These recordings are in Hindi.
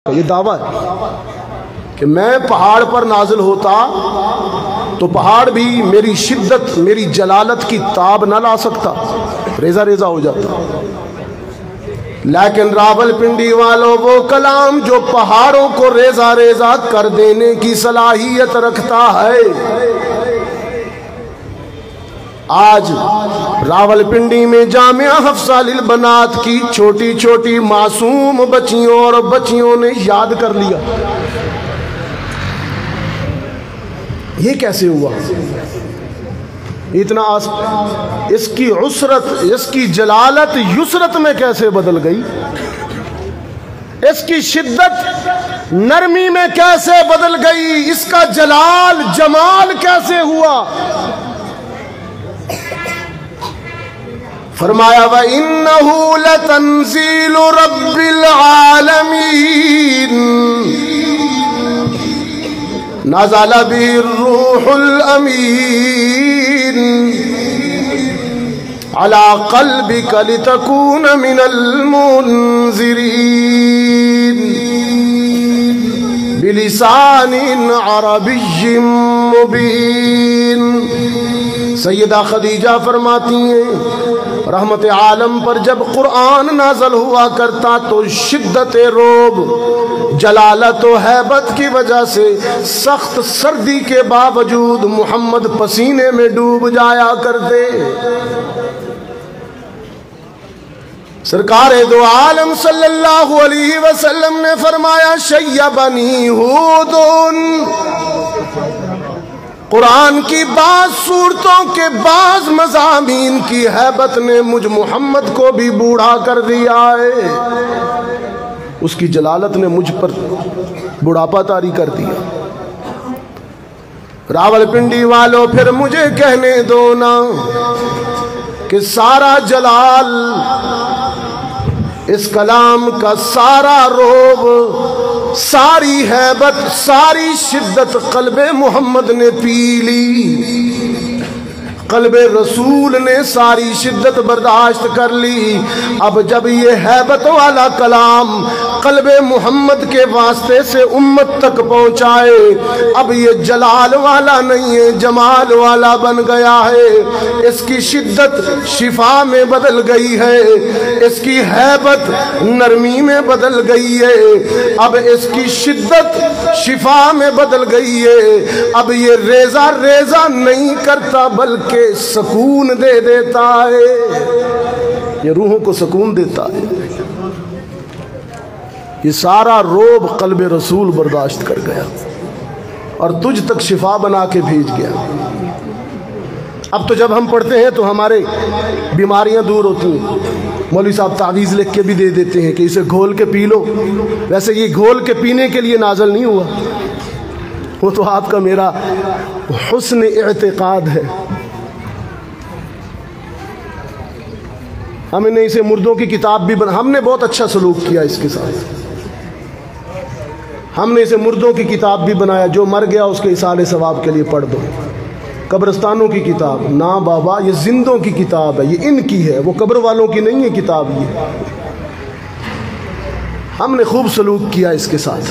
ये दावा है कि मैं पहाड़ पर नाजिल होता तो पहाड़ भी मेरी शिद्दत, मेरी जलालत की ताब न ला सकता, रेजा रेजा हो जाता। लेकिन रावलपिंडी वालों, वो कलाम जो पहाड़ों को रेजा रेजा कर देने की सलाहियत रखता है, आज रावलपिंडी में जामिया हफ्सा लिल बनात की छोटी छोटी मासूम बच्चियों और बच्चियों ने याद कर लिया। ये कैसे हुआ? इतना इसकी उसरत, इसकी जलालत युसरत में कैसे बदल गई? इसकी शिद्दत नरमी में कैसे बदल गई? इसका जलाल जमाल कैसे हुआ? फरमाया व इन्नहु लतंजीलु रब्बिल आलमीन नज़ल बिहिर रूहुल अमीन अला क़ल्बिका लितकून मिनल मुनज़िरीन बिलिसानिन अरबिय्यिन मुबीन। सैयदा खदीजा फरमाती हैं, रहमत आलम पर जब कुरान नाज़ल हुआ करता तो शिद्दत रोब, जलालत व हैबत की वजह से सख्त सर्दी के बावजूद मोहम्मद पसीने में डूब जाया करते। सरकार दो आलम सल्लल्लाहु अलैहि वसल्लम ने फरमाया, शय्यबनी हुदुन, कुरान की बाज़ सूरतों के बाज़ मज़ामीन की हैबत ने मुझ मोहम्मद को भी बूढ़ा कर दिया है, उसकी जलालत ने मुझ पर बुढ़ापा तारी कर दिया। रावलपिंडी वालों, फिर मुझे कहने दो ना कि सारा जलाल, इस कलाम का सारा रोब, सारी हैबत, सारी शिद्दत क़ल्बे मोहम्मद ने पी ली, क़ल्बे रसूल ने सारी शिद्दत बर्दाश्त कर ली। अब जब ये हैबत वाला कलाम क़ल्बे मोहम्मद के वास्ते से उम्मत तक पहुँचाए, अब ये जलाल वाला नहीं है, जमाल वाला बन गया है। इसकी शिद्दत शिफा में बदल गई है, इसकी हैबत नरमी में बदल गई है, अब इसकी शिद्दत शिफा में बदल गई है। अब ये रेजा रेजा नहीं करता बल्कि सुकून दे देता है, ये रूहों को सुकून देता है। ये सारा रोब क़ल्बे रसूल बर्दाश्त कर गया और तुझ तक शिफा बना के भेज गया। अब तो जब हम पढ़ते हैं तो हमारे बीमारियां दूर होती हैं। मौलवी साहब तावीज़ लिख के भी दे देते हैं कि इसे घोल के पी लो। वैसे ये घोल के पीने के लिए नाज़िल नहीं हुआ, वो तो आपका मेरा हुस्न इत्क़ाद है। हमने इसे मुर्दों की किताब भी बना, हमने बहुत अच्छा सलूक किया इसके साथ। हमने इसे मुर्दों की किताब भी बनाया, जो मर गया उसके इसाले सवाब के लिए पढ़ दो। कब्रिस्तानों की किताब ना बाबा, ये जिंदों की किताब है, ये इनकी है, वो कब्र वालों की नहीं है किताब। ये हमने खूब सलूक किया इसके साथ।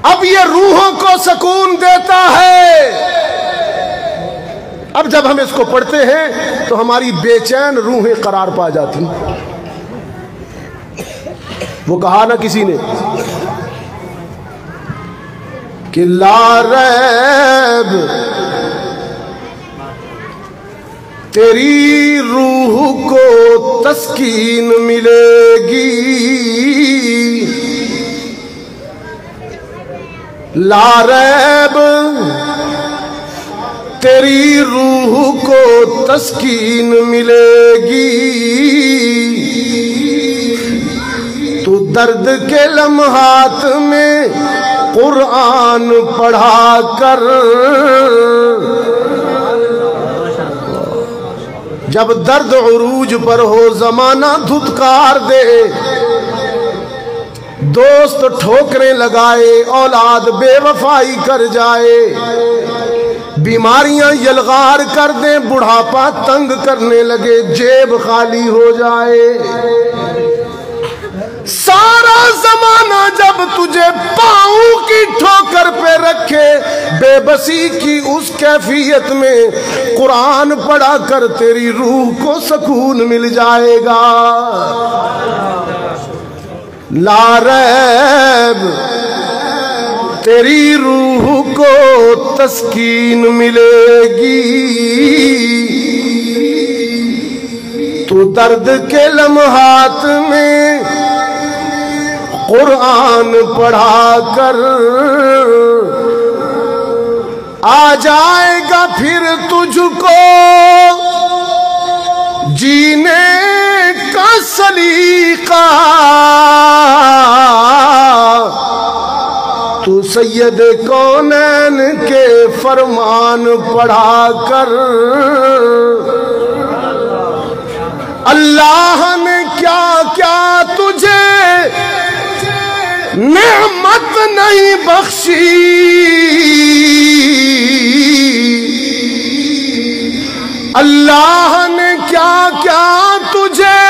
अब ये रूहों को सुकून देता है। अब जब हम इसको पढ़ते हैं तो हमारी बेचैन रूहें करार पा जाती। वो कहा ना किसी ने कि ला रैब तेरी रूह को तस्कीन मिलेगी, ला रैब तेरी रूह को तस्कीन मिलेगी, तू दर्द के लम्हात में कुरान पढ़ा कर, जब दर्द उरूज पर हो ज़माना धुतकार दे, दोस्त ठोकरें लगाए, औलाद बेवफाई कर जाए, बीमारियां यलगार कर दें, बुढ़ापा तंग करने लगे, जेब खाली हो जाए, सारा जमाना जब तुझे पाँव की ठोकर पे रखे, बेबसी की उस कैफियत में कुरान पढ़ा कर तेरी रूह को सुकून मिल जाएगा। ला रैब तेरी रूह को तस्कीन मिलेगी। तू दर्द के लम्हात में कुरान पढ़ा कर आ जाएगा फिर तुझको जीने का सलीका। तू सैयद कौनैन के फरमान पढ़ा कर अल्लाह ने क्या क्या तुझे नेमत नहीं बख्शी। अल्लाह ने क्या क्या तुझे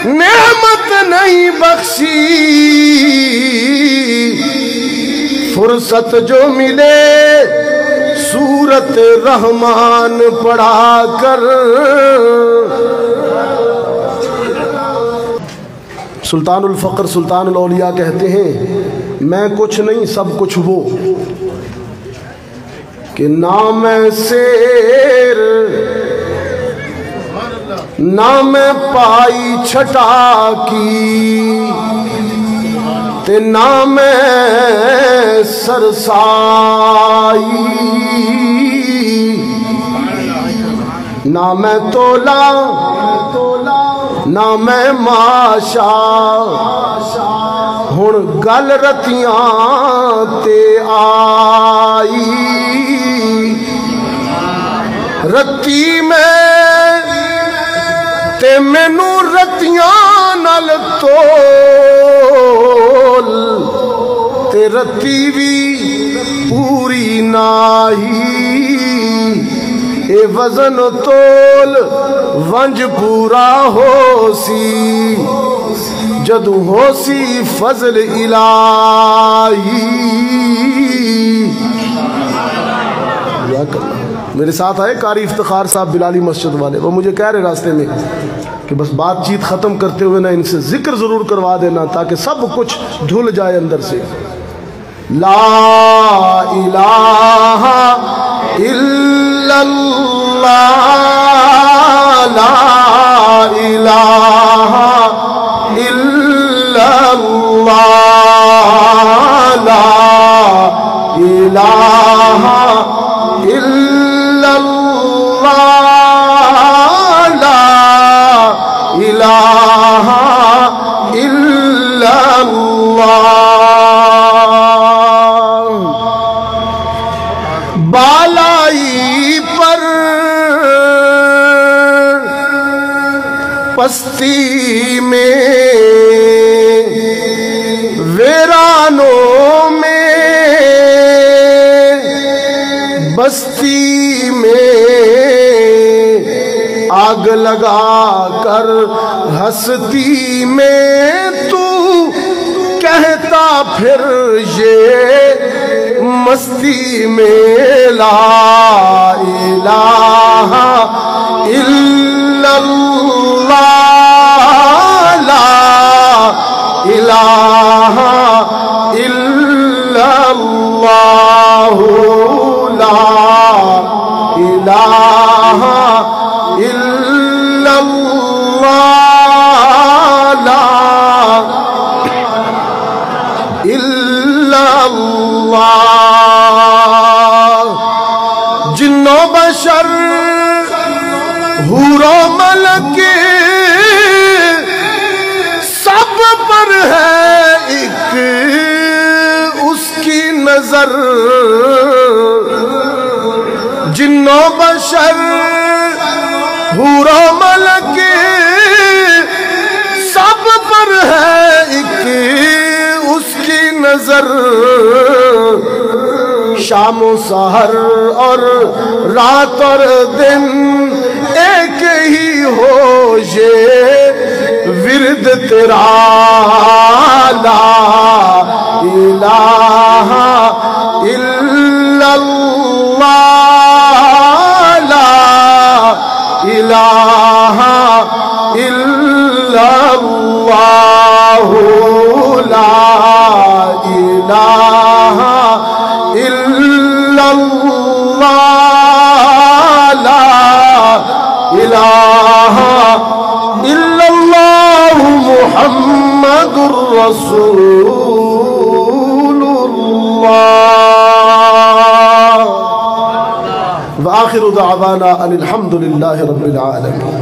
नेमत नहीं बख्शी। फुर्सत जो मिले सूरत रहमान पढ़ा कर। सुल्तानुल फ़क्र सुल्तानुल औलिया कहते हैं, मैं कुछ नहीं सब कुछ वो कि ना मैं शेर ना मैं पाई छटा की ते ना मैं सरसाई। ना मैं तोला ना मैं माशा हुण गल रतियां ते आई। रती में ते मैनू रतियां नाल तोल ते रती भी पूरी नाही। ए वजन तोल वंज पूरा होसी जदू होसी फजल इलाही। मेरे साथ आए कारी इफ्तिखार साहब बिलाली मस्जिद वाले, वो मुझे कह रहे रास्ते में कि बस बातचीत ख़त्म करते हुए ना इनसे जिक्र ज़रूर करवा देना ताकि सब कुछ धुल जाए अंदर से। ला इलाहा इल्लल्लाह ला इलाहा इल्लल्लाह ला इलाहा इल्लल्लाह ला इलाहा इल्लल्लाह। बालाई पर पस्ती में वीरानों में बस्ती में आग लगा कर हस्ती में तू कहता फिर ये मस्ती में ला इलाहा इल्लल्लाह ला इलाहा इल्लल्लाह ला इलाहा इल्लल्लाह ला इल्लल्लाह। जिन्नो बशर हूरो मलक सब पर है एक उसकी नजर। जिन्नो बशर हूरो मलक सब पर है एक उसकी नजर। शाम सहर और रात और दिन एक ही हो ये विरद तेरा ला इलाहा इल्लल्लाह ला इलाहा इल्लल्लाह ला इलाहा इल्लल्लाह ला इलाहा इल्लल्लाह मुहम्मदुर रसूलुल्लाह व आखिरु दअवाना अनिल हम्दुलिल्लाहि रब्बिल आलमीन।